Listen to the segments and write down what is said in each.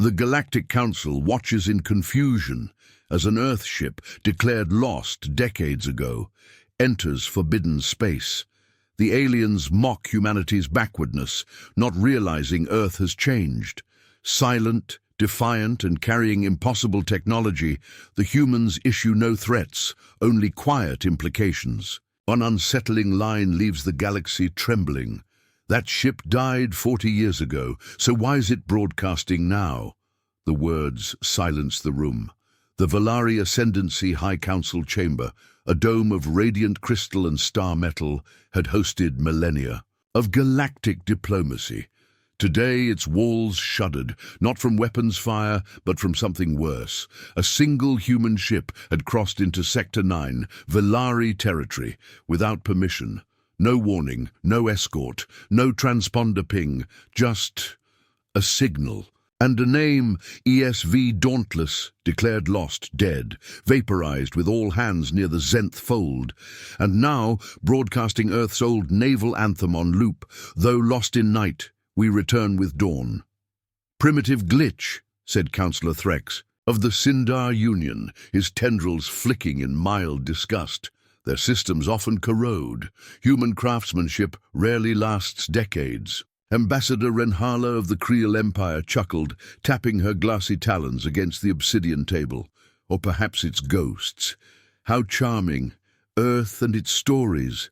The Galactic Council watches in confusion as an Earth ship declared lost decades ago enters forbidden space. The aliens mock humanity's backwardness, not realizing Earth has changed. Silent, defiant, and carrying impossible technology, the humans issue no threats, only quiet implications. One unsettling line leaves the galaxy trembling. That ship died 40 years ago, so why is it broadcasting now? The words silence the room. The Valari Ascendancy High Council chamber, a dome of radiant crystal and star metal, had hosted millennia of galactic diplomacy. Today its walls shuddered, not from weapons fire, but from something worse. A single human ship had crossed into Sector 9, Valari territory, without permission. No warning, no escort, no transponder ping, just a signal. And a name, ESV Dauntless, declared lost, dead, vaporized with all hands near the Zenth fold. And now, broadcasting Earth's old naval anthem on loop, though lost in night, we return with dawn. Primitive glitch, said Councillor Threx, of the Sindar Union, his tendrils flicking in mild disgust. Their systems often corrode. Human craftsmanship rarely lasts decades. Ambassador Renhala of the Creel Empire chuckled, tapping her glassy talons against the obsidian table. Or perhaps its ghosts. How charming. Earth and its stories.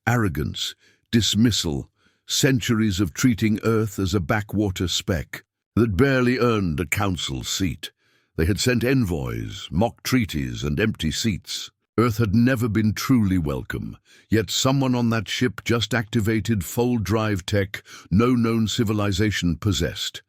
Arrogance. Dismissal. Centuries of treating Earth as a backwater speck that barely earned a council seat. They had sent envoys, mock treaties, and empty seats. Earth had never been truly welcome, yet someone on that ship just activated fold drive tech no known civilization possessed.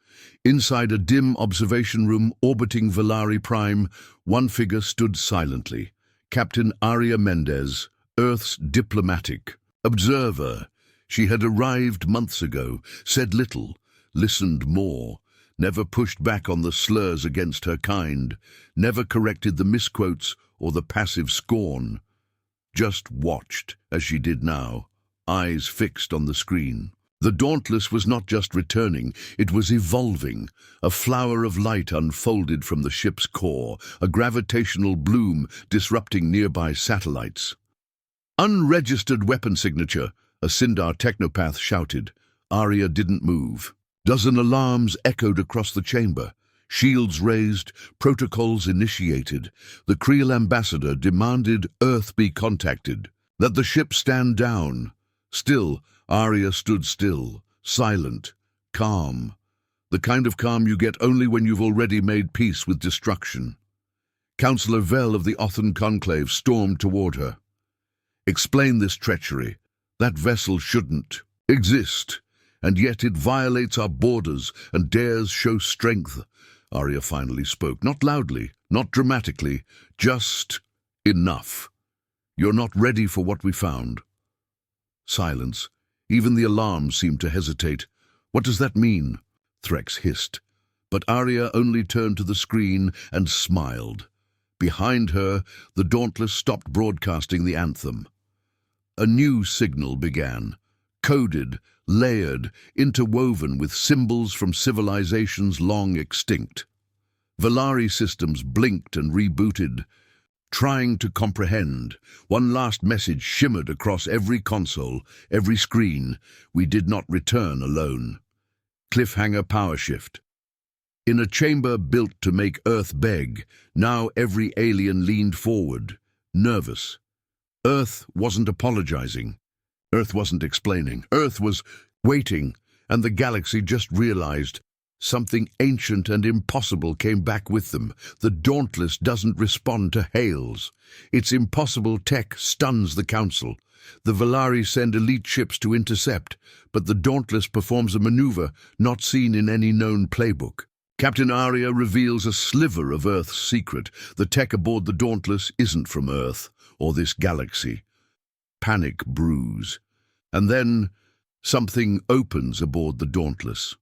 Inside a dim observation room orbiting Valari Prime, one figure stood silently. Captain Aria Mendez, Earth's diplomatic observer. She had arrived months ago, said little, listened more, never pushed back on the slurs against her kind, never corrected the misquotes or the passive scorn. Just watched, as she did now, eyes fixed on the screen. The Dauntless was not just returning, it was evolving. A flower of light unfolded from the ship's core, a gravitational bloom disrupting nearby satellites. Unregistered weapon signature, a Sindar technopath shouted. Aria didn't move. Dozen alarms echoed across the chamber. Shields raised, protocols initiated. The Creel ambassador demanded Earth be contacted, that the ship stand down. Still, Aria stood still, silent, calm. The kind of calm you get only when you've already made peace with destruction. Councillor Vel of the Othan Conclave stormed toward her. Explain this treachery. That vessel shouldn't exist, and yet it violates our borders and dares show strength. Aria finally spoke, not loudly, not dramatically, just enough. You're not ready for what we found. Silence. Even the alarms seemed to hesitate. What does that mean? Threx hissed. But Aria only turned to the screen and smiled. Behind her, the Dauntless stopped broadcasting the anthem. A new signal began, coded, layered, interwoven with symbols from civilizations long extinct. Valari systems blinked and rebooted, trying to comprehend. One last message shimmered across every console, every screen. We did not return alone. Cliffhanger power shift. In a chamber built to make Earth beg, now every alien leaned forward, nervous. Earth wasn't apologizing. Earth wasn't explaining. Earth was waiting, and the galaxy just realized something ancient and impossible came back with them. The Dauntless doesn't respond to hails. Its impossible tech stuns the Council. The Valari send elite ships to intercept, but the Dauntless performs a maneuver not seen in any known playbook. Captain Aria reveals a sliver of Earth's secret. The tech aboard the Dauntless isn't from Earth or this galaxy. Panic brews. And then something opens aboard the Dauntless.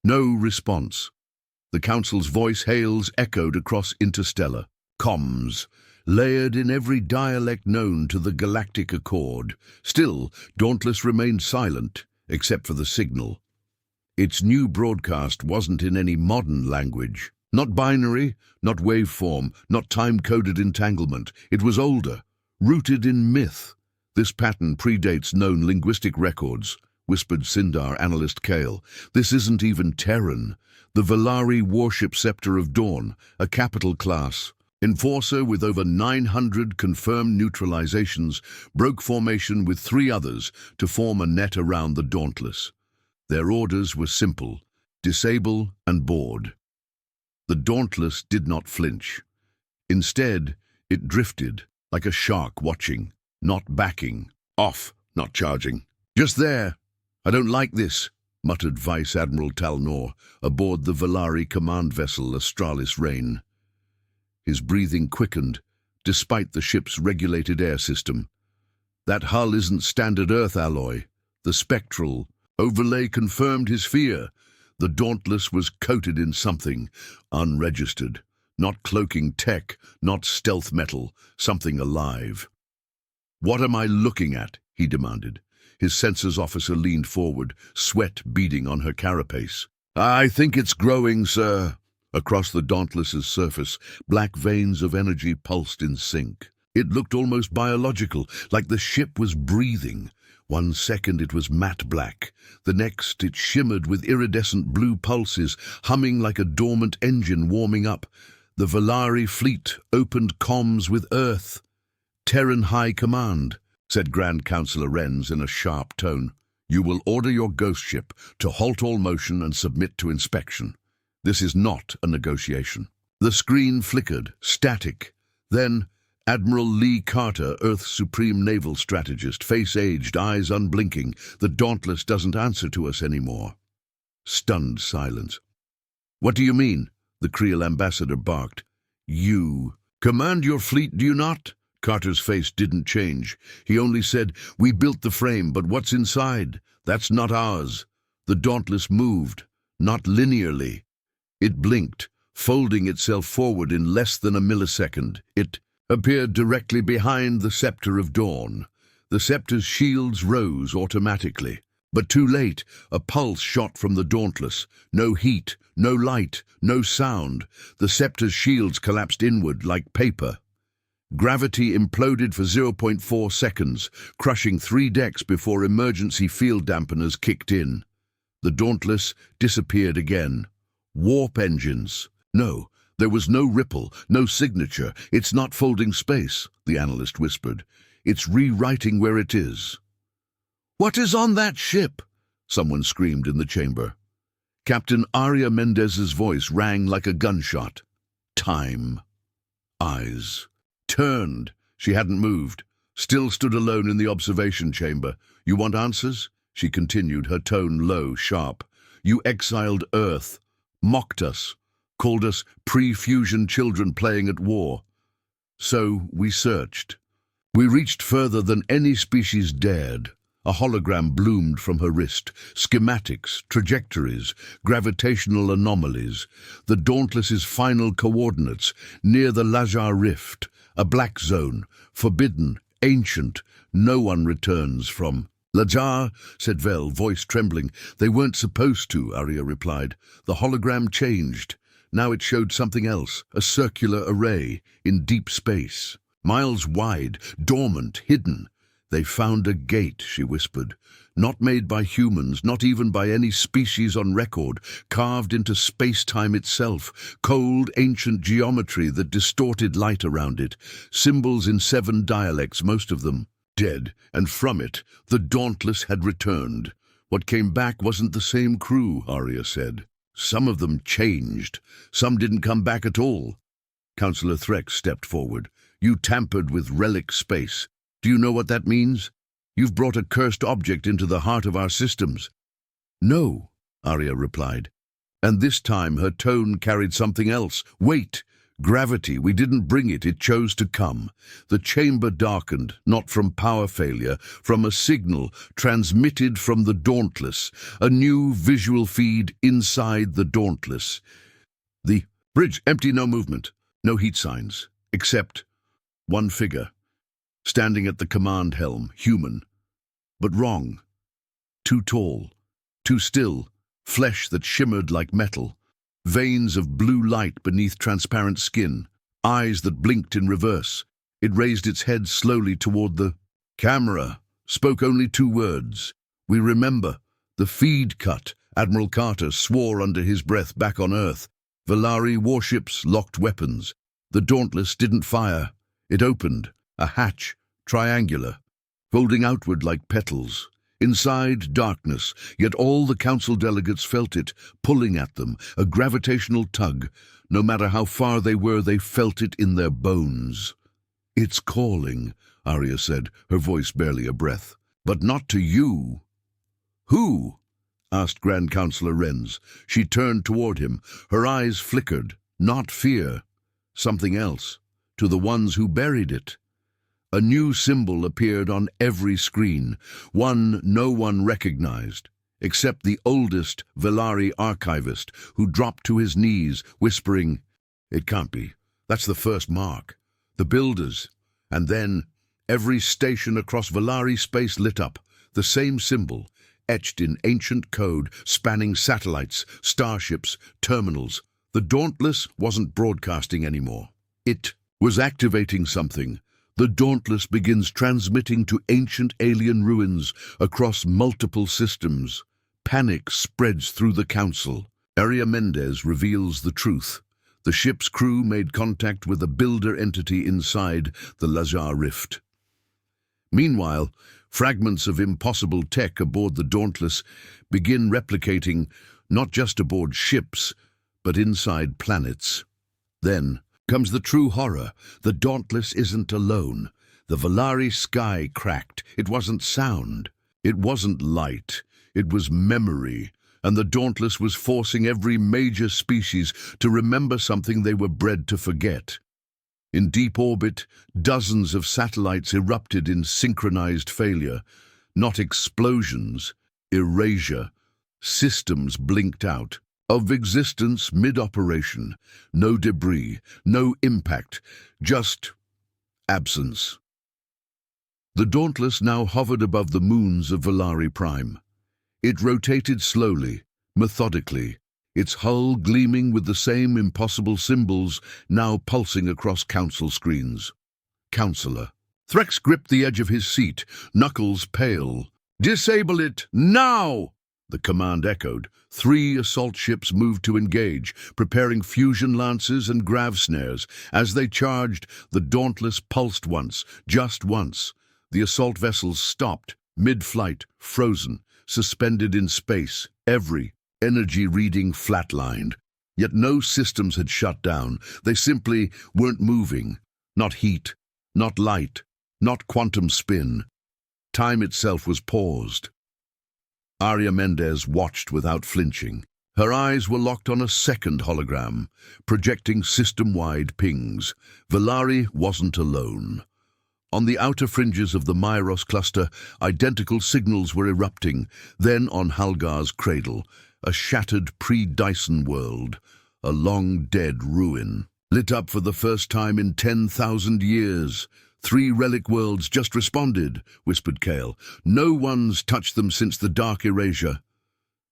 No response. The Council's voice hails echoed across interstellar comms, layered in every dialect known to the Galactic Accord. Still, Dauntless remained silent, except for the signal. Its new broadcast wasn't in any modern language. Not binary, not waveform, not time-coded entanglement. It was older, rooted in myth. This pattern predates known linguistic records, whispered Sindar analyst Kale. This isn't even Terran. The Valari Warship Scepter of Dawn, a capital class enforcer with over 900 confirmed neutralizations, broke formation with 3 others to form a net around the Dauntless. Their orders were simple: disable and board. The Dauntless did not flinch. Instead, it drifted, like a shark watching, not backing, off, not charging. Just there. I don't like this, muttered Vice Admiral Talnor aboard the Valari command vessel Astralis Rain. His breathing quickened, despite the ship's regulated air system. That hull isn't standard Earth alloy. The spectral overlay confirmed his fear. The Dauntless was coated in something unregistered, not cloaking tech, not stealth metal, something alive. "What am I looking at?" he demanded. His sensors officer leaned forward, sweat beading on her carapace. "I think it's growing, sir." Across the Dauntless's surface, black veins of energy pulsed in sync. It looked almost biological, like the ship was breathing. One second it was matte black. The next it shimmered with iridescent blue pulses, humming like a dormant engine warming up. The Valari fleet opened comms with Earth. "Terran High Command," said Grand Councillor Renz in a sharp tone. "You will order your ghost ship to halt all motion and submit to inspection. This is not a negotiation." The screen flickered, static. Then Admiral Lee Carter, Earth's supreme naval strategist, face aged, eyes unblinking. "The Dauntless doesn't answer to us anymore." Stunned silence. "What do you mean?" the Creel ambassador barked. "You command your fleet, do you not?" Carter's face didn't change. He only said, "We built the frame, but what's inside? That's not ours." The Dauntless moved, not linearly. It blinked, folding itself forward in less than a millisecond. It appeared directly behind the Scepter of Dawn. The Scepter's shields rose automatically. But too late, a pulse shot from the Dauntless. No heat, no light, no sound. The Scepter's shields collapsed inward like paper. Gravity imploded for 0.4 seconds, crushing 3 decks before emergency field dampeners kicked in. The Dauntless disappeared again. Warp engines. No, there was no ripple, no signature. "It's not folding space," the analyst whispered. "It's rewriting where it is." "What is on that ship?" someone screamed in the chamber. Captain Aria Mendez's voice rang like a gunshot. Time. Eyes. Turned. She hadn't moved. Still stood alone in the observation chamber. "You want answers?" she continued, her tone low, sharp. "You exiled Earth. Mocked us, called us pre-fusion children playing at war. So we searched. We reached further than any species dared. A hologram bloomed from her wrist. Schematics, trajectories, gravitational anomalies. The Dauntless's final coordinates, near the Lajar Rift. A black zone, forbidden, ancient. No one returns from. "Lajar," said Vel, voice trembling. "They weren't supposed to," Arya replied. "The hologram changed. Now it showed something else, a circular array, in deep space. Miles wide, dormant, hidden. They found a gate," she whispered. "Not made by humans, not even by any species on record, carved into space-time itself. Cold, ancient geometry that distorted light around it. Symbols in 7 dialects, most of them dead, and from it, the Dauntless had returned. What came back wasn't the same crew," Arya said. "Some of them changed. Some didn't come back at all." Councillor Threx stepped forward. "You tampered with relic space. Do you know what that means? You've brought a cursed object into the heart of our systems." "No," Arya replied. And this time her tone carried something else. "Wait. Gravity, we didn't bring it, it chose to come." The chamber darkened, not from power failure, from a signal transmitted from the Dauntless, a new visual feed inside the Dauntless. The bridge, empty, no movement, no heat signs, except one figure, standing at the command helm, human, but wrong. Too tall, too still, flesh that shimmered like metal, veins of blue light beneath transparent skin, eyes that blinked in reverse. It raised its head slowly toward the camera, spoke only 2 words. "We remember." The feed cut. Admiral Carter swore under his breath back on Earth. Valari warships locked weapons. The Dauntless didn't fire. It opened, a hatch, triangular, folding outward like petals. Inside, darkness, yet all the council delegates felt it, pulling at them, a gravitational tug. No matter how far they were, they felt it in their bones. "It's calling," Arya said, her voice barely a breath. "But not to you." "Who?" asked Grand Councillor Renz. She turned toward him. Her eyes flickered. Not fear. Something else. To the ones who buried it. A new symbol appeared on every screen, one no one recognized, except the oldest Valari archivist, who dropped to his knees, whispering, "It can't be. That's the first mark. The builders." And then every station across Valari space lit up, the same symbol, etched in ancient code, spanning satellites, starships, terminals. The Dauntless wasn't broadcasting anymore. It was activating something. The Dauntless begins transmitting to ancient alien ruins across multiple systems. Panic spreads through the council. Arya Mendez reveals the truth. The ship's crew made contact with a builder entity inside the Lazar Rift. Meanwhile, fragments of impossible tech aboard the Dauntless begin replicating not just aboard ships, but inside planets. Then comes the true horror. The Dauntless isn't alone. The Valari sky cracked. It wasn't sound. It wasn't light. It was memory. And the Dauntless was forcing every major species to remember something they were bred to forget. In deep orbit, dozens of satellites erupted in synchronized failure. Not explosions, erasure. Systems blinked out. Of existence mid-operation. No debris, no impact, just absence. The Dauntless now hovered above the moons of Valari Prime. It rotated slowly, methodically, its hull gleaming with the same impossible symbols now pulsing across council screens. Counselor. Threx gripped the edge of his seat, knuckles pale. "Disable it, now!" The command echoed. 3 assault ships moved to engage, preparing fusion lances and grav snares. As they charged, the Dauntless pulsed once, just once. The assault vessels stopped, mid-flight, frozen, suspended in space, every energy reading flatlined. Yet no systems had shut down. They simply weren't moving. Not heat, not light, not quantum spin. Time itself was paused. Arya Mendez watched without flinching. Her eyes were locked on a second hologram, projecting system-wide pings. Valari wasn't alone. On the outer fringes of the Myros cluster, identical signals were erupting. Then on Halgar's cradle, a shattered pre-Dyson world, a long-dead ruin. Lit up for the first time in 10,000 years. 3 relic worlds just responded, whispered Kale. No one's touched them since the Dark Erasure.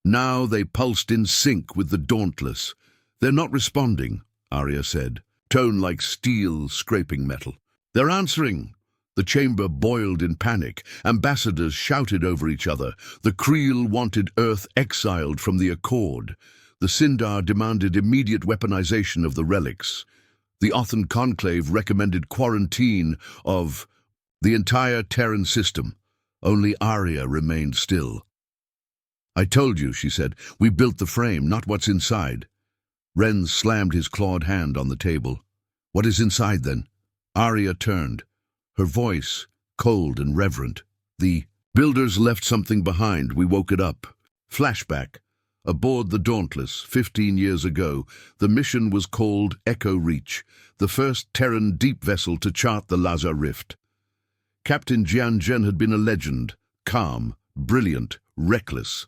Now they pulsed in sync with the Dauntless. "They're not responding," Arya said, tone like steel scraping metal. "They're answering." The chamber boiled in panic. Ambassadors shouted over each other. The Creel wanted Earth exiled from the Accord. The Sindar demanded immediate weaponization of the relics. The Othan Conclave recommended quarantine of the entire Terran system. Only Arya remained still. "I told you," she said. "We built the frame, not what's inside." Renz slammed his clawed hand on the table. "What is inside, then?" Arya turned, her voice cold and reverent. "The builders left something behind. We woke it up." Flashback. Aboard the Dauntless, 15 years ago, the mission was called Echo Reach, the first Terran deep vessel to chart the Lazar Rift. Captain Jianzhen had been a legend, calm, brilliant, reckless.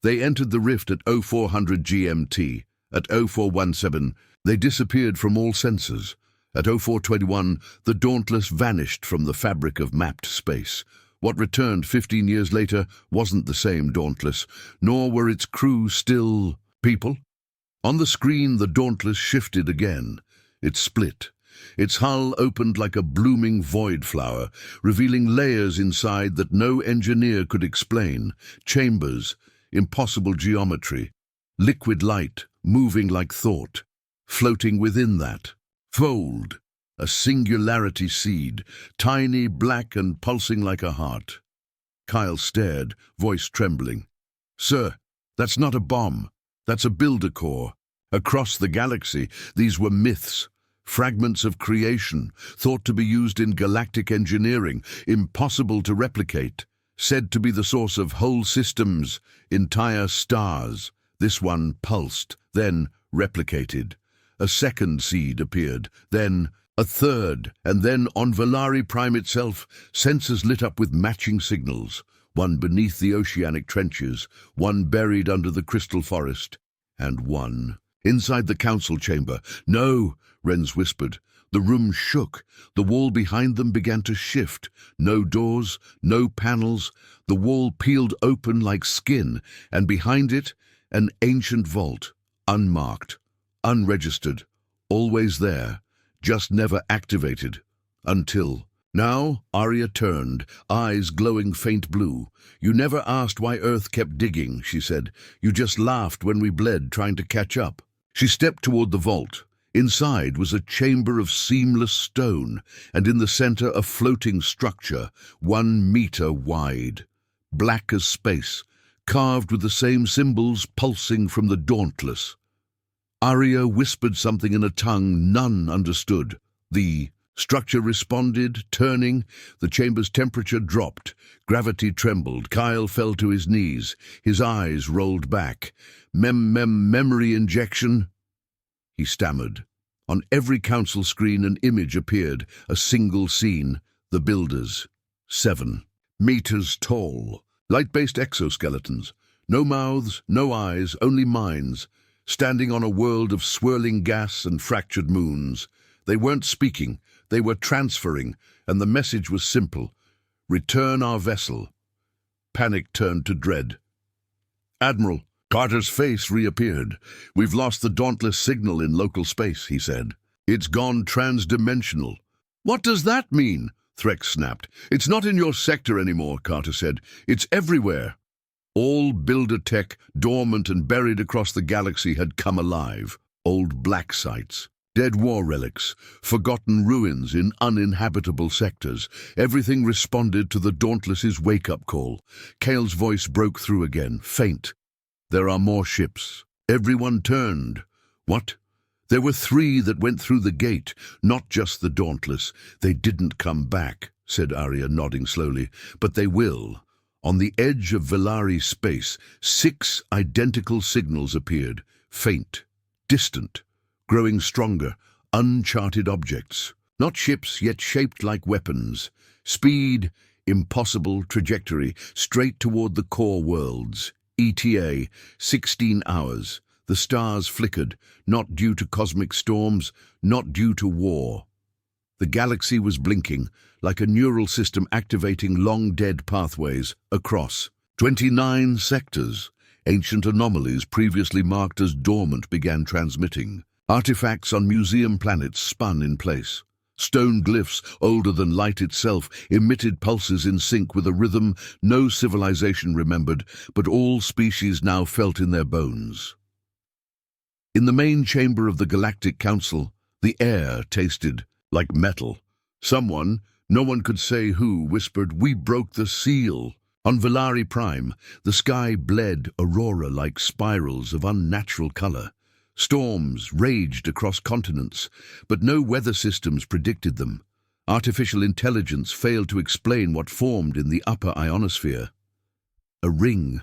They entered the rift at 0400 GMT. At 0417, they disappeared from all sensors. At 0421, the Dauntless vanished from the fabric of mapped space. What returned 15 years later wasn't the same Dauntless, nor were its crew still people. On the screen, the Dauntless shifted again. It split. Its hull opened like a blooming void flower, revealing layers inside that no engineer could explain. Chambers, impossible geometry, liquid light moving like thought. Floating within that, fold, a singularity seed, tiny, black and pulsing like a heart. Kyle stared, voice trembling. "Sir, that's not a bomb. That's a builder core. Across the galaxy, these were myths. Fragments of creation, thought to be used in galactic engineering, impossible to replicate, said to be the source of whole systems, entire stars. This one pulsed, then replicated. A second seed appeared, then a third, and then on Valari Prime itself, sensors lit up with matching signals, one beneath the oceanic trenches, one buried under the crystal forest, and one inside the council chamber. "No," Renz whispered. The room shook. The wall behind them began to shift. No doors, no panels. The wall peeled open like skin, and behind it, an ancient vault, unmarked, unregistered, always there, just never activated. Until... Now, Arya turned, eyes glowing faint blue. "You never asked why Earth kept digging," she said. "You just laughed when we bled trying to catch up." She stepped toward the vault. Inside was a chamber of seamless stone, and in the center a floating structure, 1 meter wide. Black as space, carved with the same symbols pulsing from the Dauntless. Arya whispered something in a tongue none understood. The structure responded, turning. The chamber's temperature dropped. Gravity trembled. Kyle fell to his knees. His eyes rolled back. Memory injection?" He stammered. On every council screen an image appeared, a single scene, the builders. 7 meters tall. Light-based exoskeletons. No mouths, no eyes, only minds. Standing on a world of swirling gas and fractured moons. They weren't speaking, they were transferring, and the message was simple. "Return our vessel." Panic turned to dread. "Admiral," Carter's face reappeared. "We've lost the Dauntless signal in local space," he said. "It's gone transdimensional." "What does that mean?" Threx snapped. "It's not in your sector anymore," Carter said. "It's everywhere." All builder tech, dormant and buried across the galaxy, had come alive. Old black sites, dead war relics, forgotten ruins in uninhabitable sectors. Everything responded to the Dauntless's wake-up call. Kale's voice broke through again, faint. "There are more ships." Everyone turned. "What?" "There were 3 that went through the gate, not just the Dauntless. They didn't come back," said Arya, nodding slowly. "But they will." On the edge of Valari space, 6 identical signals appeared, faint, distant, growing stronger, uncharted objects. Not ships, yet shaped like weapons. Speed, impossible trajectory, straight toward the core worlds. ETA, 16 hours. The stars flickered, not due to cosmic storms, not due to war. The galaxy was blinking, like a neural system activating long-dead pathways across 29 sectors. Ancient anomalies previously marked as dormant began transmitting. Artifacts on museum planets spun in place. Stone glyphs, older than light itself, emitted pulses in sync with a rhythm no civilization remembered, but all species now felt in their bones. In the main chamber of the Galactic Council, the air tasted like metal. Someone, no one could say who, whispered, "We broke the seal." On Valari Prime, the sky bled aurora-like spirals of unnatural color. Storms raged across continents, but no weather systems predicted them. Artificial intelligence failed to explain what formed in the upper ionosphere. A ring,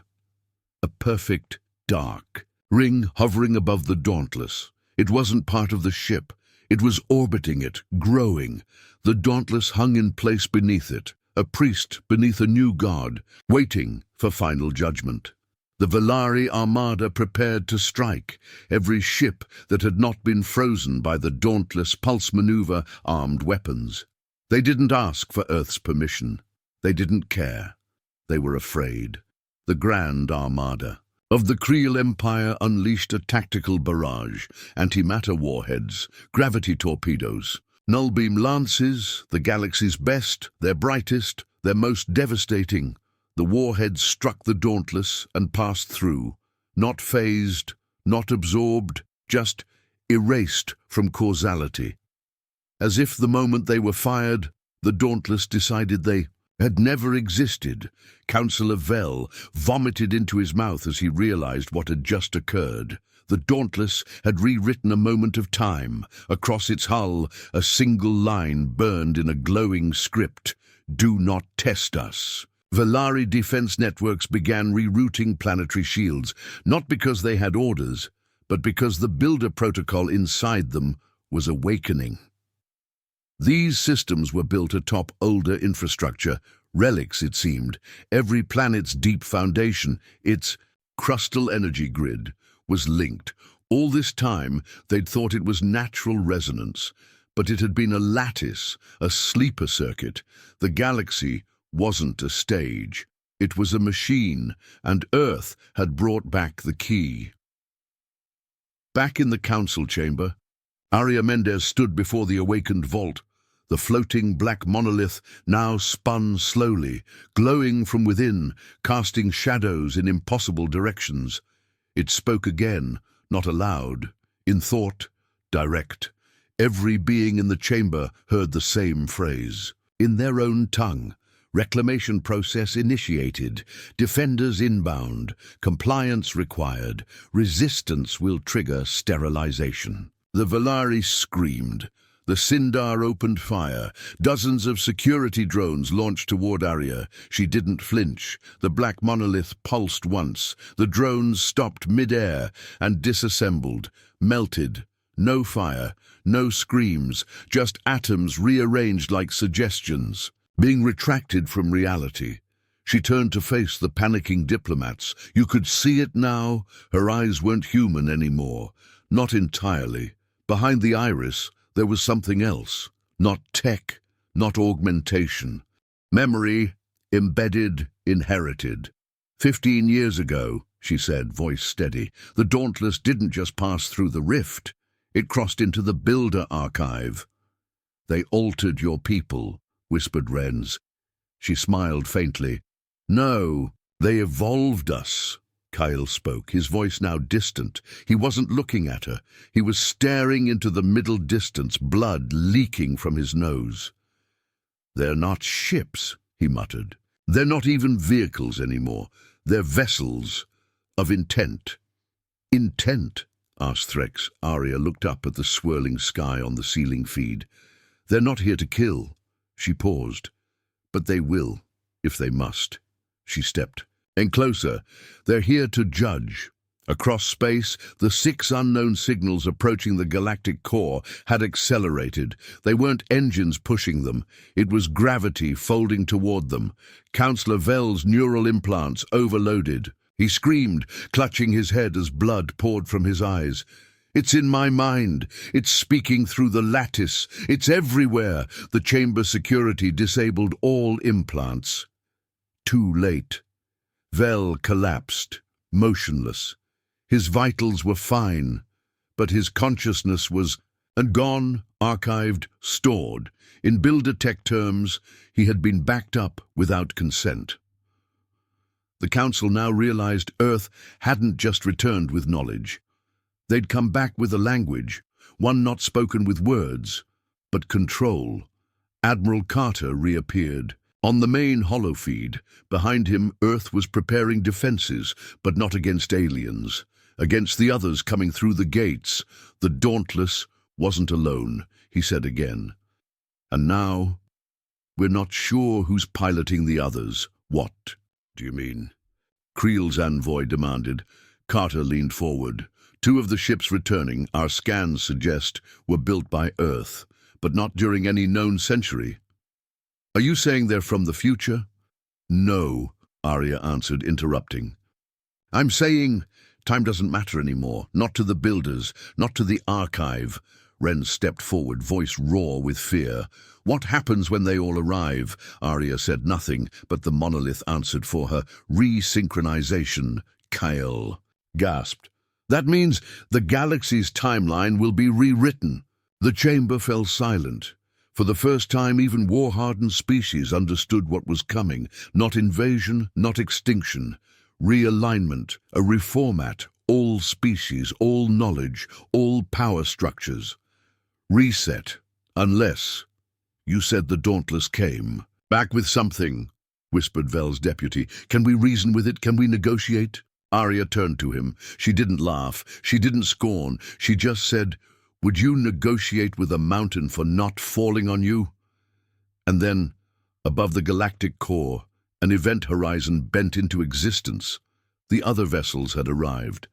a perfect dark ring hovering above the Dauntless. It wasn't part of the ship. It was orbiting it, growing. The Dauntless hung in place beneath it, a priest beneath a new god, waiting for final judgment. The Valari Armada prepared to strike, every ship that had not been frozen by the Dauntless pulse maneuver armed weapons. They didn't ask for Earth's permission. They didn't care. They were afraid. The Grand Armada of the Kreel Empire unleashed a tactical barrage, antimatter warheads, gravity torpedoes, null-beam lances, the galaxy's best, their brightest, their most devastating. The warheads struck the Dauntless and passed through, not phased, not absorbed, just erased from causality. As if the moment they were fired, the Dauntless decided they had never existed. Councillor Vell vomited into his mouth as he realized what had just occurred. The Dauntless had rewritten a moment of time. Across its hull, a single line burned in a glowing script: "Do not test us." Valari defense networks began rerouting planetary shields, not because they had orders, but because the builder protocol inside them was awakening. These systems were built atop older infrastructure, relics it seemed. Every planet's deep foundation, its crustal energy grid, was linked. All this time, they'd thought it was natural resonance, but it had been a lattice, a sleeper circuit. The galaxy wasn't a stage. It was a machine, and Earth had brought back the key. Back in the council chamber, Aria Mendez stood before the awakened vault. The floating black monolith now spun slowly, glowing from within, casting shadows in impossible directions. It spoke again, not aloud, in thought, direct. Every being in the chamber heard the same phrase. In their own tongue: reclamation process initiated, defenders inbound, compliance required, resistance will trigger sterilization. The Valari screamed. The Sindar opened fire. Dozens of security drones launched toward Aria. She didn't flinch. The black monolith pulsed once. The drones stopped mid-air and disassembled, melted. No fire, no screams, just atoms rearranged like suggestions, being retracted from reality. She turned to face the panicking diplomats. You could see it now. Her eyes weren't human anymore. Not entirely. Behind the iris, there was something else. Not tech, not augmentation. Memory, embedded, inherited. 15 years ago, she said, voice steady, the Dauntless didn't just pass through the rift. It crossed into the Builder archive. They altered your people, whispered Renz. She smiled faintly. No, they evolved us. Kyle spoke, his voice now distant. He wasn't looking at her. He was staring into the middle distance, blood leaking from his nose. They're not ships, he muttered. They're not even vehicles anymore. They're vessels of intent. Intent? Asked Threx. Aria looked up at the swirling sky on the ceiling feed. They're not here to kill. She paused. But they will, if they must. She stepped. And closer, they're here to judge. Across space, the 6 unknown signals approaching the galactic core had accelerated. They weren't engines pushing them. It was gravity folding toward them. Councillor Vell's neural implants overloaded. He screamed, clutching his head as blood poured from his eyes. It's in my mind. It's speaking through the lattice. It's everywhere. The chamber security disabled all implants. Too late. Vell collapsed, motionless. His vitals were fine, but his consciousness was gone, archived, stored. In Builder Tech terms, he had been backed up without consent. The Council now realized Earth hadn't just returned with knowledge. They'd come back with a language, one not spoken with words, but control. Admiral Carter reappeared. On the main holofeed, behind him, Earth was preparing defenses, but not against aliens. Against the others coming through the gates. The Dauntless wasn't alone, he said again. And now, we're not sure who's piloting the others. What do you mean? Kreel's envoy demanded. Carter leaned forward. 2 of the ships returning, our scans suggest, were built by Earth, but not during any known century. Are you saying they're from the future? No, Aria answered, interrupting. I'm saying time doesn't matter anymore, not to the builders, not to the archive. Ren stepped forward, voice raw with fear. What happens when they all arrive? Arya said nothing, but the monolith answered for her. Resynchronization. Kyle gasped. That means the galaxy's timeline will be rewritten. The chamber fell silent. For the first time, even war-hardened species understood what was coming. Not invasion, not extinction. Realignment, a reformat, all species, all knowledge, all power structures. Reset, unless... You said the Dauntless came. Back with something, whispered Vel's deputy. Can we reason with it? Can we negotiate? Arya turned to him. She didn't laugh. She didn't scorn. She just said, would you negotiate with a mountain for not falling on you? And then, above the galactic core, an event horizon bent into existence. The other vessels had arrived.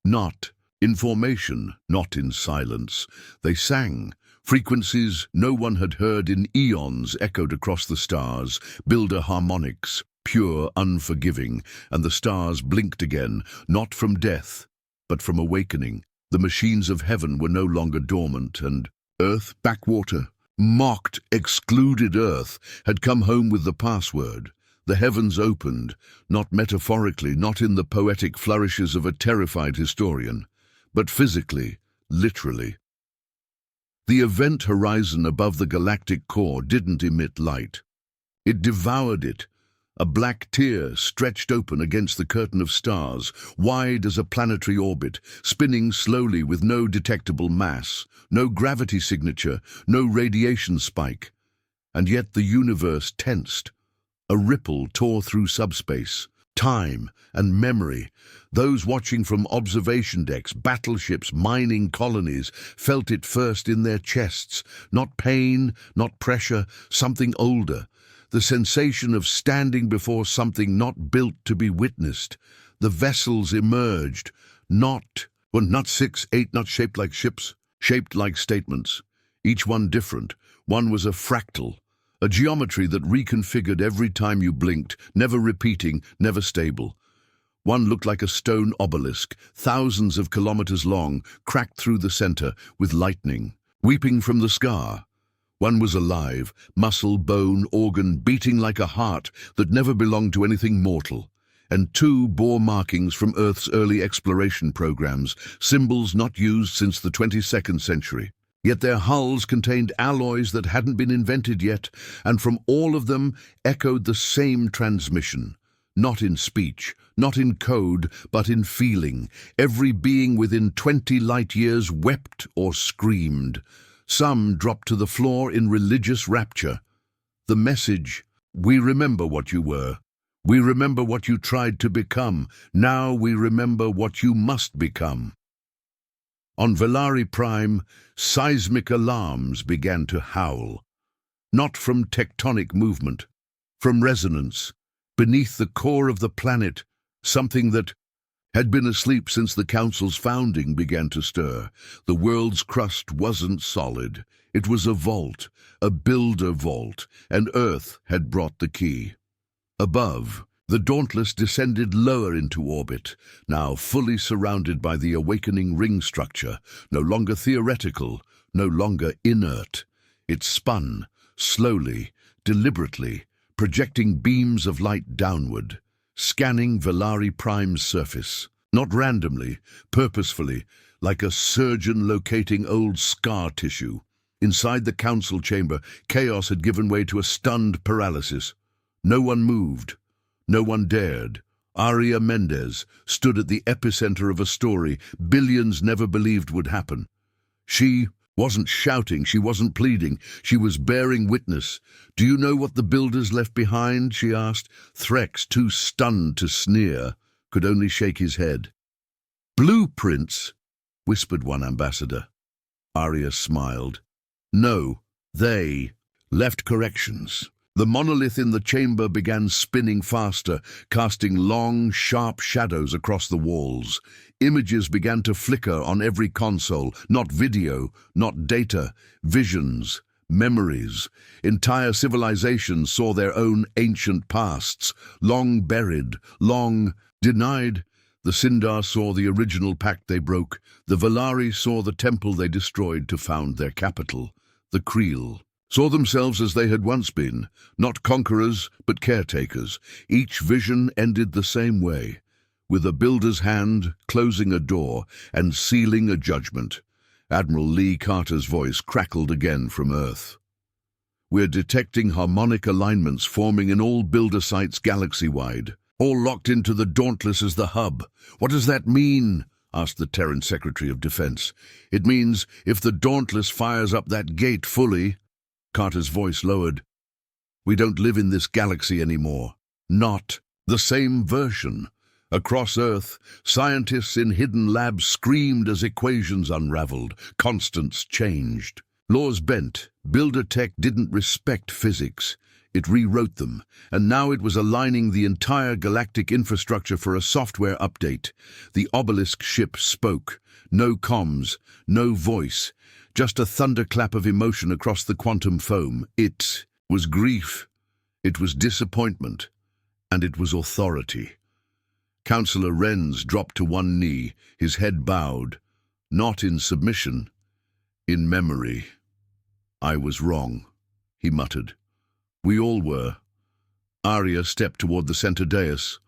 Not in formation, not in silence. They sang. Frequencies no one had heard in eons echoed across the stars, builder harmonics, pure, unforgiving, and the stars blinked again, not from death, but from awakening. The machines of heaven were no longer dormant, and Earth, backwater, mocked, excluded Earth, had come home with the password. The heavens opened, not metaphorically, not in the poetic flourishes of a terrified historian, but physically, literally. The event horizon above the galactic core didn't emit light. It devoured it. A black tear stretched open against the curtain of stars, wide as a planetary orbit, spinning slowly with no detectable mass, no gravity signature, no radiation spike. And yet the universe tensed. A ripple tore through subspace. Time and memory. Those watching from observation decks, battleships, mining colonies, felt it first in their chests. Not pain, not pressure, something older. The sensation of standing before something not built to be witnessed. The vessels emerged, not 6, 8, not shaped like ships, shaped like statements. Each one different. One was a fractal. A geometry that reconfigured every time you blinked, never repeating, never stable. One looked like a stone obelisk, thousands of kilometers long, cracked through the center, with lightning, weeping from the scar. One was alive, muscle, bone, organ, beating like a heart that never belonged to anything mortal. And two bore markings from Earth's early exploration programs, symbols not used since the 22nd century. Yet their hulls contained alloys that hadn't been invented yet, and from all of them echoed the same transmission. Not in speech, not in code, but in feeling. Every being within 20 light years wept or screamed. Some dropped to the floor in religious rapture. The message, we remember what you were. We remember what you tried to become. Now we remember what you must become. On Velari Prime, seismic alarms began to howl. Not from tectonic movement, from resonance. Beneath the core of the planet, something that had been asleep since the Council's founding began to stir. The world's crust wasn't solid. It was a vault, a builder vault, and Earth had brought the key. Above, the Dauntless descended lower into orbit, now fully surrounded by the awakening ring structure, no longer theoretical, no longer inert. It spun, slowly, deliberately, projecting beams of light downward, scanning Velari Prime's surface, not randomly, purposefully, like a surgeon locating old scar tissue. Inside the council chamber, chaos had given way to a stunned paralysis. No one moved. No one dared. Aria Mendez stood at the epicenter of a story billions never believed would happen. She wasn't shouting, she wasn't pleading, she was bearing witness. Do you know what the builders left behind? She asked. Threx, too stunned to sneer, could only shake his head. Blueprints, whispered one ambassador. Aria smiled. No, they left corrections. The monolith in the chamber began spinning faster, casting long, sharp shadows across the walls. Images began to flicker on every console, not video, not data, visions, memories. Entire civilizations saw their own ancient pasts, long buried, long denied. The Sindar saw the original pact they broke. The Valari saw the temple they destroyed to found their capital. The Kreel saw themselves as they had once been, not conquerors, but caretakers. Each vision ended the same way, with a builder's hand closing a door and sealing a judgment. Admiral Lee Carter's voice crackled again from Earth. "We're detecting harmonic alignments forming in all builder sites galaxy-wide, all locked into the Dauntless as the hub. What does that mean?" asked the Terran Secretary of Defense. "It means if the Dauntless fires up that gate fully," Carter's voice lowered, "we don't live in this galaxy anymore. Not the same version." Across Earth, scientists in hidden labs screamed as equations unraveled, constants changed. Laws bent. Builder tech didn't respect physics. It rewrote them, and now it was aligning the entire galactic infrastructure for a software update. The obelisk ship spoke. No comms, no voice, just a thunderclap of emotion across the quantum foam. It was grief, it was disappointment, and it was authority. Counselor Renz dropped to one knee, his head bowed, not in submission, in memory. "I was wrong," he muttered. "We all were." Arya stepped toward the center dais.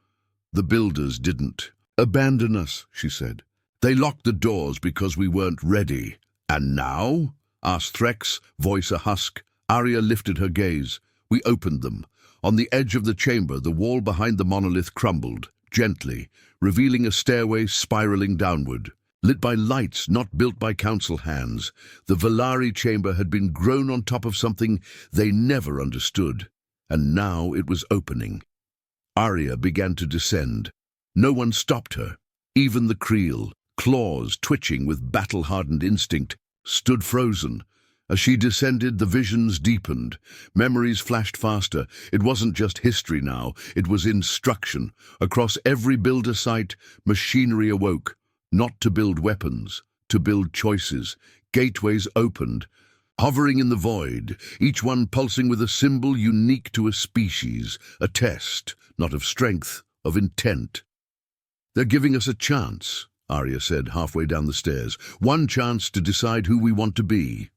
"The builders didn't abandon us," she said. "They locked the doors because we weren't ready." "And now?" asked Threx, voice a husk. Arya lifted her gaze. "We opened them." On the edge of the chamber, the wall behind the monolith crumbled, gently, revealing a stairway spiraling downward. Lit by lights not built by council hands, the Valari chamber had been grown on top of something they never understood, and now it was opening. Arya began to descend. No one stopped her. Even the Kreel, claws twitching with battle-hardened instinct, stood frozen. As she descended, the visions deepened. Memories flashed faster. It wasn't just history now, it was instruction. Across every builder site, machinery awoke. Not to build weapons, to build choices. Gateways opened, hovering in the void, each one pulsing with a symbol unique to a species, a test, not of strength, of intent. "They're giving us a chance," Arya said halfway down the stairs. "One chance to decide who we want to be."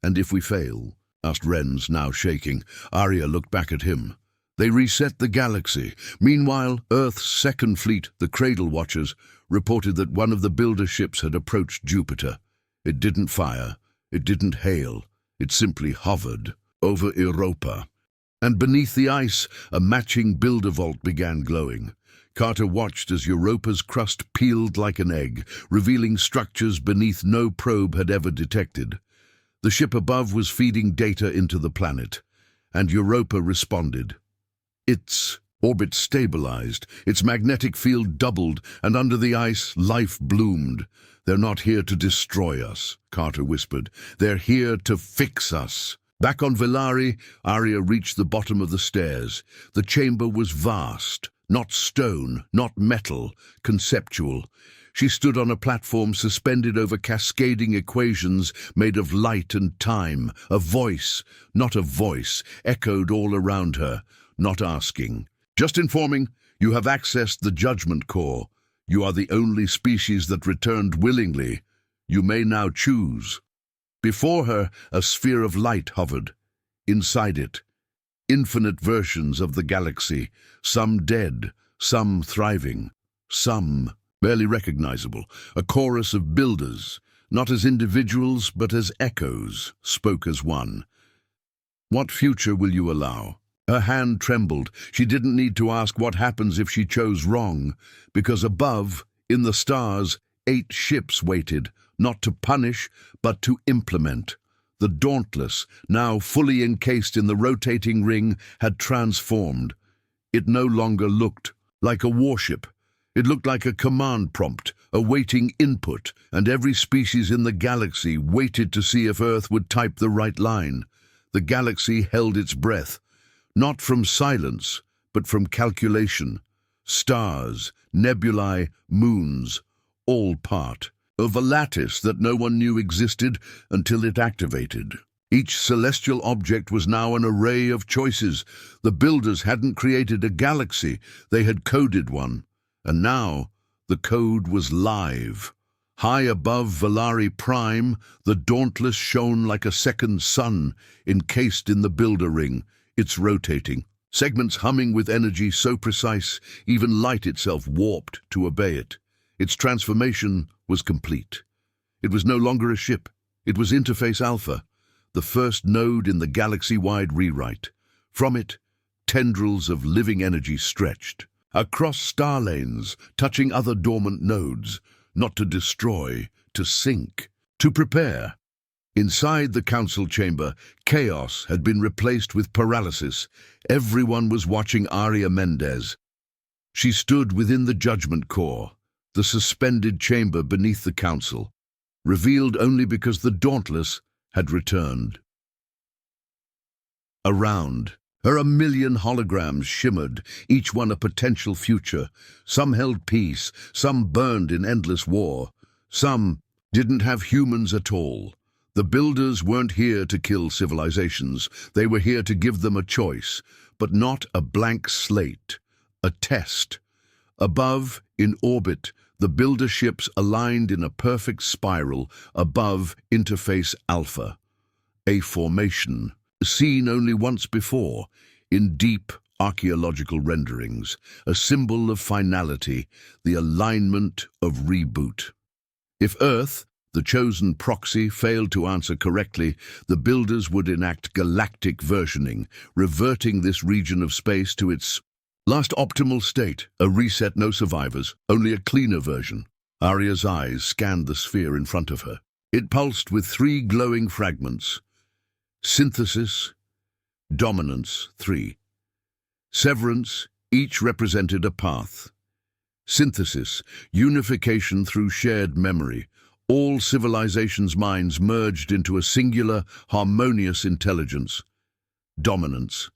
"And if we fail?" asked Renz, now shaking. Arya looked back at him. "They reset the galaxy." Meanwhile, Earth's second fleet, the Cradle Watchers, reported that one of the builder ships had approached Jupiter. It didn't fire, it didn't hail, it simply hovered over Europa. And beneath the ice, a matching builder vault began glowing. Carter watched as Europa's crust peeled like an egg, revealing structures beneath no probe had ever detected. The ship above was feeding data into the planet, and Europa responded. Its orbit stabilized, its magnetic field doubled, and under the ice, life bloomed. "They're not here to destroy us," Carter whispered. "They're here to fix us." Back on Valari, Arya reached the bottom of the stairs. The chamber was vast, not stone, not metal, conceptual. She stood on a platform suspended over cascading equations made of light and time. A voice, not a voice, echoed all around her, not asking. "Just informing, you have accessed the Judgment Core. You are the only species that returned willingly. You may now choose." Before her, a sphere of light hovered. Inside it, infinite versions of the galaxy, some dead, some thriving, some barely recognizable. A chorus of builders, not as individuals but as echoes, spoke as one. "What future will you allow?" Her hand trembled. She didn't need to ask what happens if she chose wrong, because above, in the stars, 8 ships waited, not to punish, but to implement. The Dauntless, now fully encased in the rotating ring, had transformed. It no longer looked like a warship. It looked like a command prompt, awaiting input, and every species in the galaxy waited to see if Earth would type the right line. The galaxy held its breath. Not from silence, but from calculation. Stars, nebulae, moons, all part of a lattice that no one knew existed until it activated. Each celestial object was now an array of choices. The builders hadn't created a galaxy, they had coded one. And now the code was live. High above Valari Prime, the Dauntless shone like a second sun, encased in the builder ring. It's rotating, segments humming with energy so precise, even light itself warped to obey it. Its transformation was complete. It was no longer a ship. It was Interface Alpha, the first node in the galaxy-wide rewrite. From it, tendrils of living energy stretched across star lanes, touching other dormant nodes, not to destroy, to sync, to prepare. Inside the council chamber, chaos had been replaced with paralysis. Everyone was watching Aria Mendez. She stood within the judgment core, the suspended chamber beneath the council, revealed only because the Dauntless had returned. Around her, a million holograms shimmered, each one a potential future. Some held peace, some burned in endless war, some didn't have humans at all. The builders weren't here to kill civilizations. They were here to give them a choice, but not a blank slate, a test. Above, in orbit, the builder ships aligned in a perfect spiral above Interface Alpha, a formation seen only once before in deep archaeological renderings, a symbol of finality, the alignment of reboot. If Earth, the chosen proxy, failed to answer correctly, the builders would enact galactic versioning, reverting this region of space to its last optimal state, a reset, no survivors, only a cleaner version. Aria's eyes scanned the sphere in front of her. It pulsed with 3 glowing fragments. Synthesis, dominance, 3. Severance, each represented a path. Synthesis, unification through shared memory. All civilizations' minds merged into a singular, harmonious intelligence. Dominance,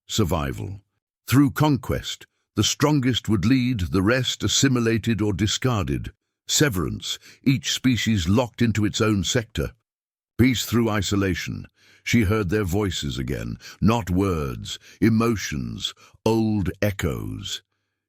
survival. Through conquest, the strongest would lead, the rest assimilated or discarded. Severance, each species locked into its own sector. Peace through isolation. She heard their voices again, not words, emotions, old echoes.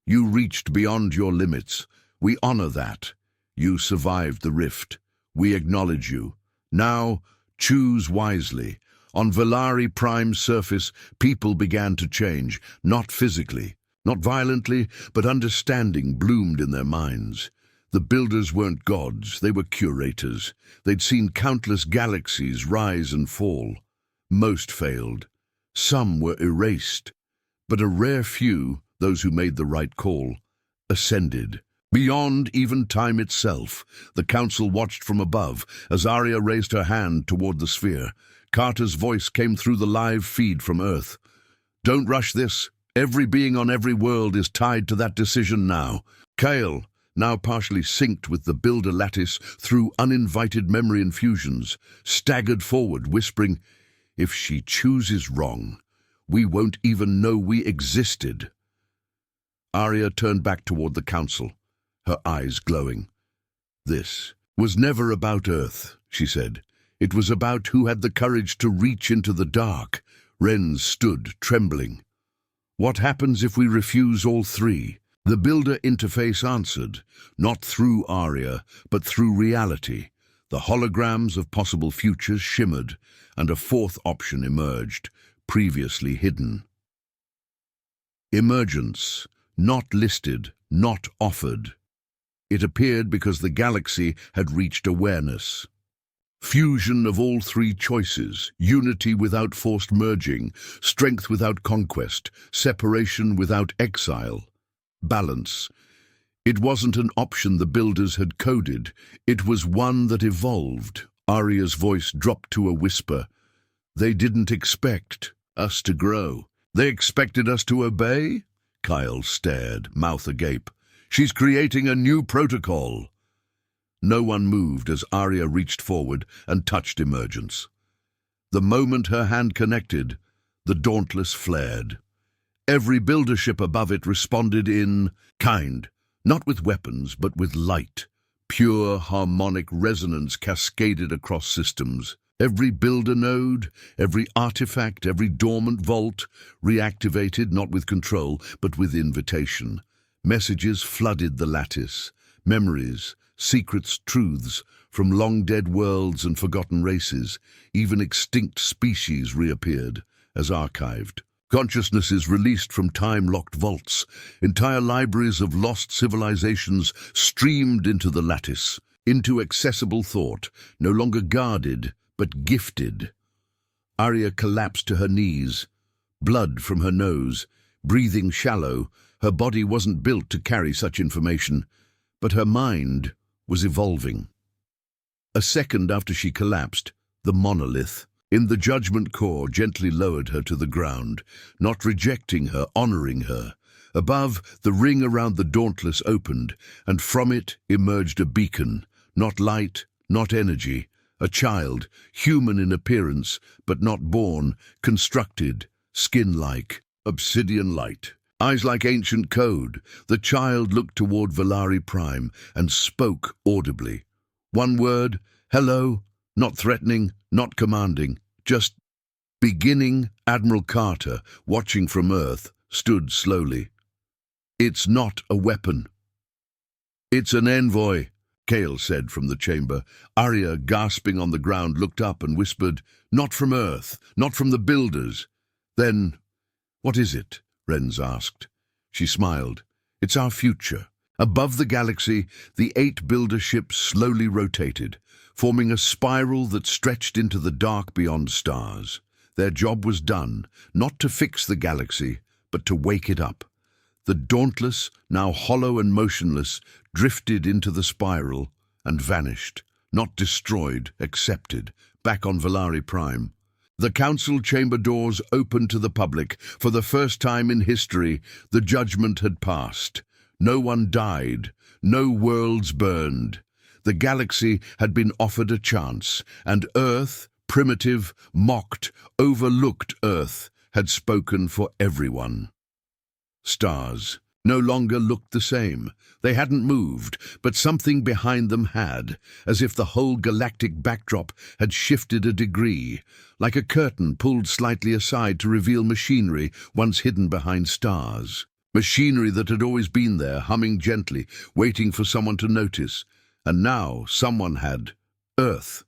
You reached beyond your limits. We honor that. You survived the rift. We acknowledge you. Now, choose wisely. On Valari Prime's surface, people began to change, not physically, not violently, but understanding bloomed in their minds. The builders weren't gods, they were curators. They'd seen countless galaxies rise and fall. Most failed. Some were erased. But a rare few, those who made the right call, ascended. Beyond even time itself, the council watched from above as Aria raised her hand toward the sphere. Carter's voice came through the live feed from Earth. Don't rush this. Every being on every world is tied to that decision now. Kale, now partially synced with the builder lattice through uninvited memory infusions, staggered forward, whispering, "If she chooses wrong, we won't even know we existed." Aria turned back toward the council, her eyes glowing. "This was never about Earth," she said. "It was about who had the courage to reach into the dark." Wren stood, trembling. "What happens if we refuse all 3? The builder interface answered, not through Aria, but through reality. The holograms of possible futures shimmered, and a 4th option emerged, previously hidden. Emergence, not listed, not offered. It appeared because the galaxy had reached awareness. Fusion of all 3 choices, unity without forced merging, strength without conquest, separation without exile. Balance. It wasn't an option the builders had coded. It was one that evolved. Aria's voice dropped to a whisper. They didn't expect us to grow. They expected us to obey? Kyle stared, mouth agape. She's creating a new protocol. No one moved as Aria reached forward and touched Emergence. The moment her hand connected, the Dauntless flared. Every builder ship above it responded in kind, not with weapons, but with light. Pure harmonic resonance cascaded across systems. Every builder node, every artifact, every dormant vault reactivated not with control, but with invitation. Messages flooded the lattice. Memories, secrets, truths from long-dead worlds and forgotten races. Even extinct species reappeared, as archived. Consciousnesses released from time-locked vaults. Entire libraries of lost civilizations streamed into the lattice, into accessible thought, no longer guarded, but gifted. Arya collapsed to her knees, blood from her nose, breathing shallow. Her body wasn't built to carry such information, but her mind was evolving. A second after she collapsed, the monolith in the judgment core gently lowered her to the ground, not rejecting her, honoring her. Above, the ring around the Dauntless opened, and from it emerged a beacon, not light, not energy, a child, human in appearance, but not born, constructed, skin-like, obsidian light. Eyes like ancient code, the child looked toward Valari Prime and spoke audibly. One word, hello, not threatening, not commanding, just beginning. Admiral Carter, watching from Earth, stood slowly. It's not a weapon. It's an envoy, Kale said from the chamber. Arya, gasping on the ground, looked up and whispered, not from Earth, not from the builders. Then, what is it? Renz asked. She smiled. It's our future. Above the galaxy, the 8 builder ships slowly rotated, forming a spiral that stretched into the dark beyond stars. Their job was done, not to fix the galaxy, but to wake it up. The Dauntless, now hollow and motionless, drifted into the spiral and vanished, not destroyed, accepted, back on Valari Prime. The council chamber doors opened to the public. For the first time in history, the judgment had passed. No one died, no worlds burned. The galaxy had been offered a chance, and Earth, primitive, mocked, overlooked Earth, had spoken for everyone. Stars no longer looked the same. They hadn't moved, but something behind them had, as if the whole galactic backdrop had shifted a degree, like a curtain pulled slightly aside to reveal machinery once hidden behind stars. Machinery that had always been there, humming gently, waiting for someone to notice. And now someone had. Earth.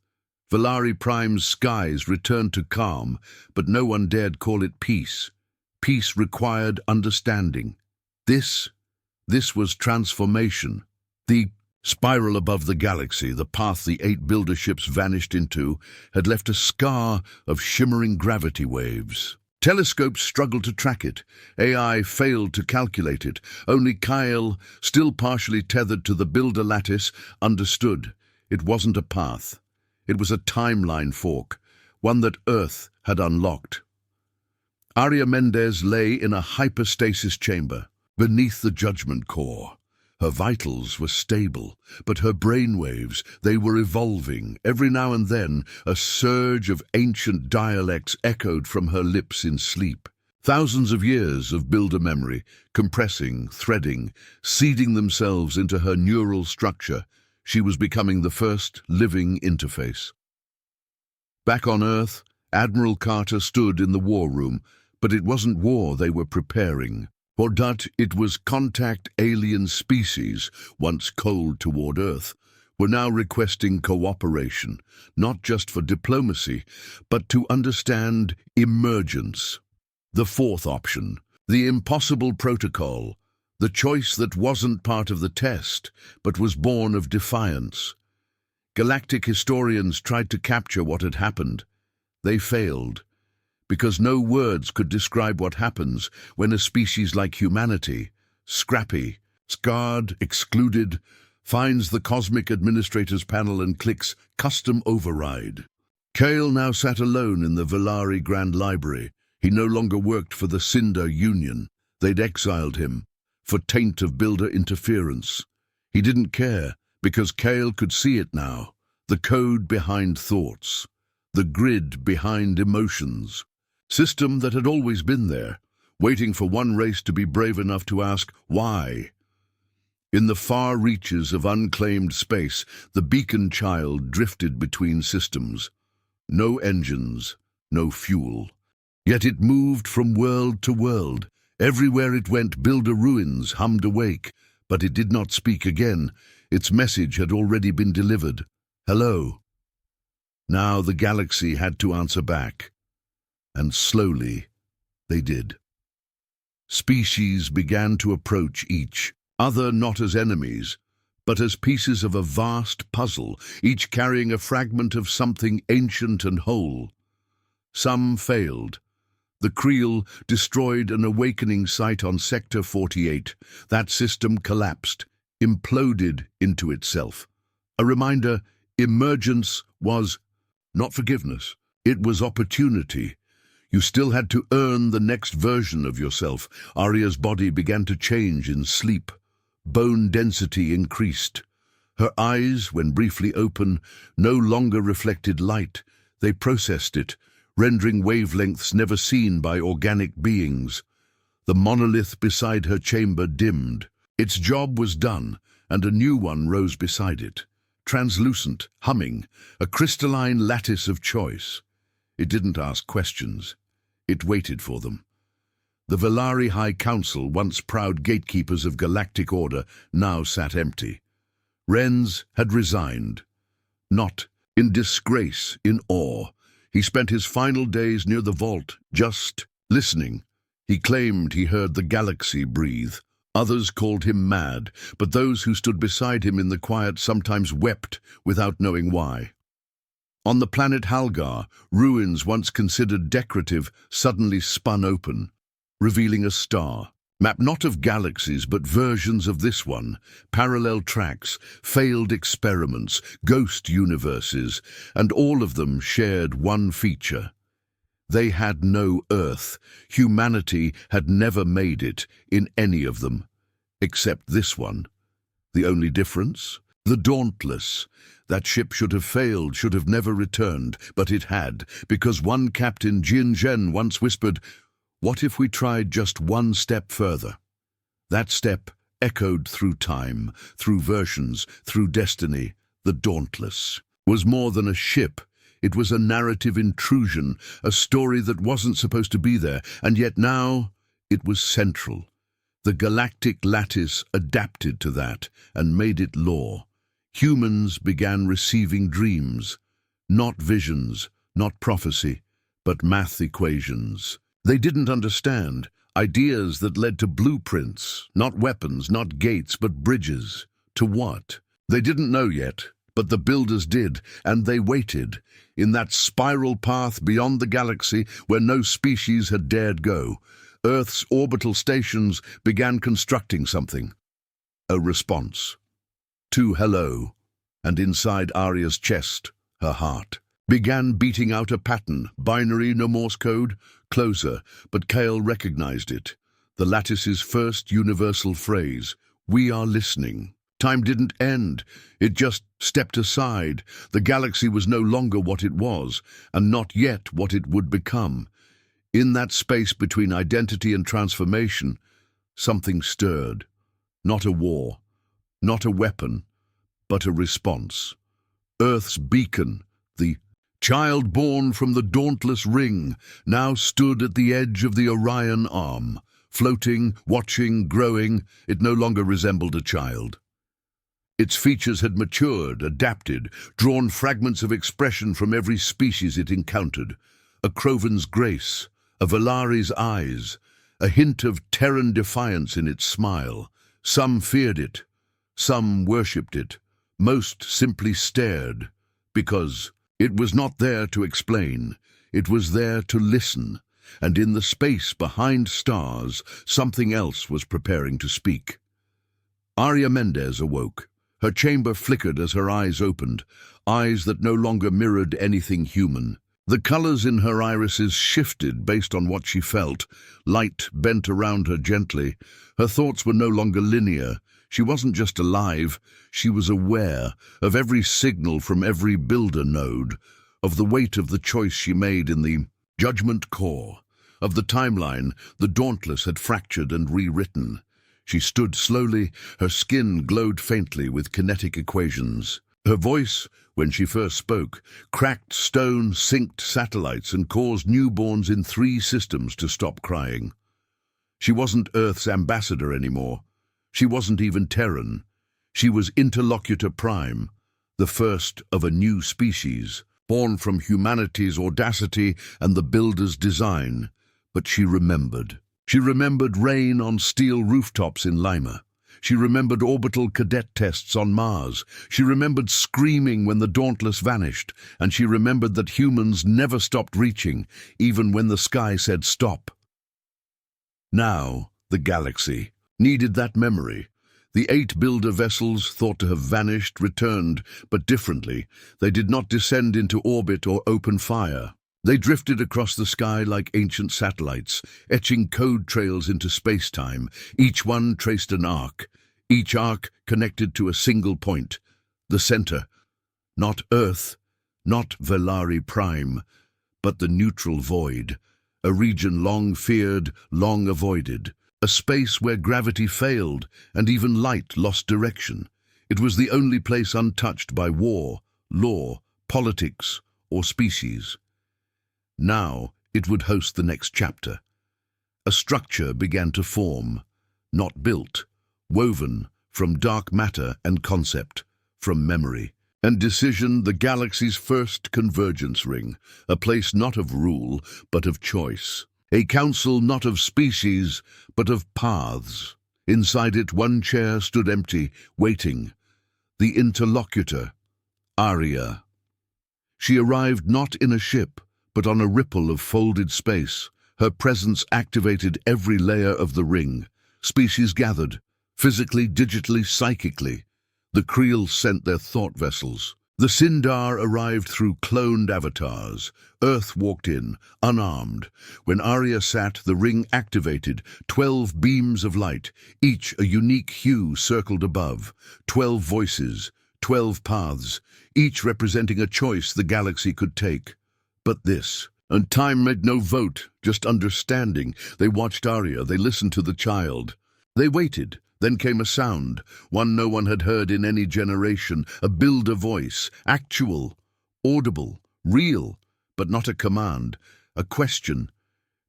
Valari Prime's skies returned to calm, but no one dared call it peace. Peace required understanding. This was transformation. The spiral above the galaxy, the path the 8 builder ships vanished into, had left a scar of shimmering gravity waves. Telescopes struggled to track it. AI failed to calculate it. Only Kyle, still partially tethered to the builder lattice, understood. It wasn't a path. It was a timeline fork, one that Earth had unlocked. Arya Mendez lay in a hyperstasis chamber, beneath the judgment core. Her vitals were stable, but her brainwaves, they were evolving. Every now and then, a surge of ancient dialects echoed from her lips in sleep. Thousands of years of builder memory, compressing, threading, seeding themselves into her neural structure. She was becoming the first living interface. Back on Earth, Admiral Carter stood in the war room, but it wasn't war they were preparing. For that, it was contact. Alien species, once cold toward Earth, were now requesting cooperation, not just for diplomacy, but to understand emergence. The fourth option, the impossible protocol, the choice that wasn't part of the test, but was born of defiance. Galactic historians tried to capture what had happened. They failed, because no words could describe what happens when a species like humanity, scrappy, scarred, excluded, finds the Cosmic Administrators panel and clicks Custom Override. Kale now sat alone in the Valari Grand Library. He no longer worked for the Cinder Union. They'd exiled him for taint of builder interference. He didn't care, because Kale could see it now. The code behind thoughts. The grid behind emotions. System that had always been there, waiting for one race to be brave enough to ask, why? In the far reaches of unclaimed space, the beacon child drifted between systems. No engines, no fuel. Yet it moved from world to world, Everywhere it went, builder ruins hummed awake, but it did not speak again. Its message had already been delivered. Hello. Now the galaxy had to answer back. And slowly, they did. Species began to approach each other not as enemies, but as pieces of a vast puzzle, each carrying a fragment of something ancient and whole. Some failed. The Kreel destroyed an awakening site on Sector 48. That system collapsed, imploded into itself. A reminder, emergence was not forgiveness. It was opportunity. You still had to earn the next version of yourself. Arya's body began to change in sleep. Bone density increased. Her eyes, when briefly open, no longer reflected light. They processed it, rendering wavelengths never seen by organic beings. The monolith beside her chamber dimmed. Its job was done, and a new one rose beside it. Translucent, humming, a crystalline lattice of choice. It didn't ask questions. It waited for them. The Velari High Council, once proud gatekeepers of galactic order, now sat empty. Renz had resigned. Not in disgrace, in awe. He spent his final days near the vault, just listening. He claimed he heard the galaxy breathe. Others called him mad, but those who stood beside him in the quiet sometimes wept without knowing why. On the planet Halgar, ruins once considered decorative suddenly spun open, revealing a star. Map not of galaxies, but versions of this one, parallel tracks, failed experiments, ghost universes, and all of them shared one feature. They had no Earth. Humanity had never made it in any of them, except this one. The only difference? The Dauntless. That ship should have failed, should have never returned, but it had, because one captain, Jin Zhen, once whispered, "What if we tried just one step further?" That step echoed through time, through versions, through destiny. The Dauntless was more than a ship. It was a narrative intrusion, a story that wasn't supposed to be there, and yet now it was central. The galactic lattice adapted to that and made it law. Humans began receiving dreams, not visions, not prophecy, but math equations. They didn't understand. Ideas that led to blueprints, not weapons, not gates, but bridges. To what? They didn't know yet, but the builders did, and they waited, in that spiral path beyond the galaxy where no species had dared go. Earth's orbital stations began constructing something. A response. To hello, and inside Arya's chest, her heart began beating out a pattern, binary, no Morse code, closer, but Kale recognized it. The lattice's first universal phrase, "We are listening." Time didn't end, it just stepped aside. The galaxy was no longer what it was, and not yet what it would become. In that space between identity and transformation, something stirred. Not a war, not a weapon, but a response. Earth's beacon, the child born from the dauntless ring, now stood at the edge of the Orion arm. Floating, watching, growing, it no longer resembled a child. Its features had matured, adapted, drawn fragments of expression from every species it encountered. A Krovan's grace, a Velari's eyes, a hint of Terran defiance in its smile. Some feared it, some worshipped it, most simply stared, because it was not there to explain, it was there to listen, and in the space behind stars, something else was preparing to speak. Arya Mendez awoke. Her chamber flickered as her eyes opened, eyes that no longer mirrored anything human. The colors in her irises shifted based on what she felt. Light bent around her gently. Her thoughts were no longer linear. She wasn't just alive, she was aware of every signal from every builder node, of the weight of the choice she made in the judgment core, of the timeline the Dauntless had fractured and rewritten. She stood slowly, her skin glowed faintly with kinetic equations. Her voice, when she first spoke, cracked stone, synced satellites, and caused newborns in 3 systems to stop crying. She wasn't Earth's ambassador anymore. She wasn't even Terran. She was Interlocutor Prime, the first of a new species, born from humanity's audacity and the Builder's design. But she remembered. She remembered rain on steel rooftops in Lima. She remembered orbital cadet tests on Mars. She remembered screaming when the Dauntless vanished, and she remembered that humans never stopped reaching, even when the sky said stop. Now, the galaxy needed that memory. The 8 builder vessels, thought to have vanished, returned, but differently. They did not descend into orbit or open fire. They drifted across the sky like ancient satellites, etching code trails into space-time. Each one traced an arc, each arc connected to a single point, the center. Not Earth, not Velari Prime, but the neutral void, a region long feared, long avoided, a space where gravity failed and even light lost direction. It was the only place untouched by war, law, politics, or species. Now it would host the next chapter. A structure began to form, not built, woven from dark matter and concept, from memory and decision, the galaxy's first convergence ring, a place not of rule, but of choice. A council not of species, but of paths. Inside it, one chair stood empty, waiting. The interlocutor, Aria. She arrived not in a ship, but on a ripple of folded space. Her presence activated every layer of the ring. Species gathered, physically, digitally, psychically. The Krylos sent their thought vessels. The Sindar arrived through cloned avatars. Earth walked in, unarmed. When Aria sat, the ring activated. 12 beams of light, each a unique hue circled above. 12 voices, 12 paths, each representing a choice the galaxy could take. But this, and time made no vote, just understanding. They watched Aria, they listened to the child. They waited. Then came a sound, one no one had heard in any generation, a builder voice, actual, audible, real, but not a command, a question.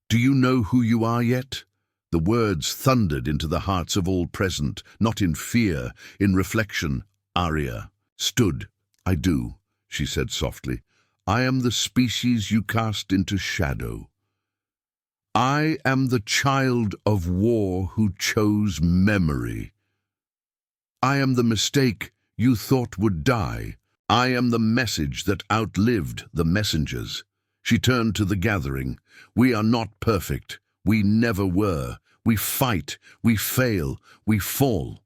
Do you know who you are yet? The words thundered into the hearts of all present, not in fear, in reflection. Aria stood. I do, she said softly. I am the species you cast into shadow. I am the child of war who chose memory. I am the mistake you thought would die. I am the message that outlived the messengers. She turned to the gathering. We are not perfect. We never were. We fight. We fail. We fall.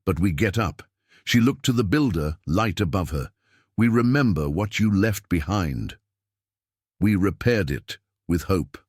But we get up. She looked to the builder, light above her. We remember what you left behind. We repaired it with hope.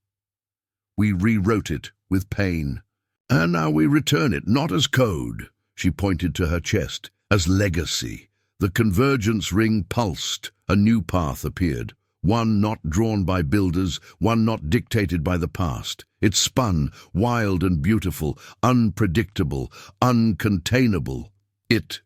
We rewrote it with pain. And now we return it, not as code, she pointed to her chest, as legacy. The convergence ring pulsed. A new path appeared. One not drawn by builders, one not dictated by the past. It spun, wild and beautiful, unpredictable, uncontainable. It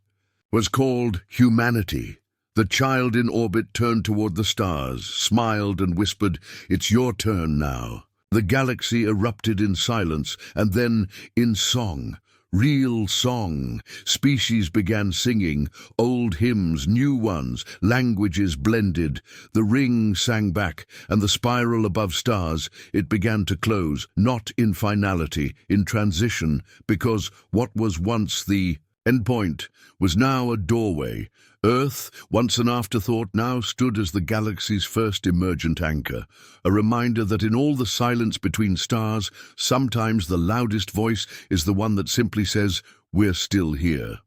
was called humanity. The child in orbit turned toward the stars, smiled and whispered, "It's your turn now." The galaxy erupted in silence, and then in song. Real song. Species began singing, old hymns, new ones, languages blended. The ring sang back, and the spiral above stars, it began to close, not in finality, in transition, because what was once the endpoint was now a doorway. Earth, once an afterthought, now stood as the galaxy's first emergent anchor, a reminder that in all the silence between stars, sometimes the loudest voice is the one that simply says, "We're still here."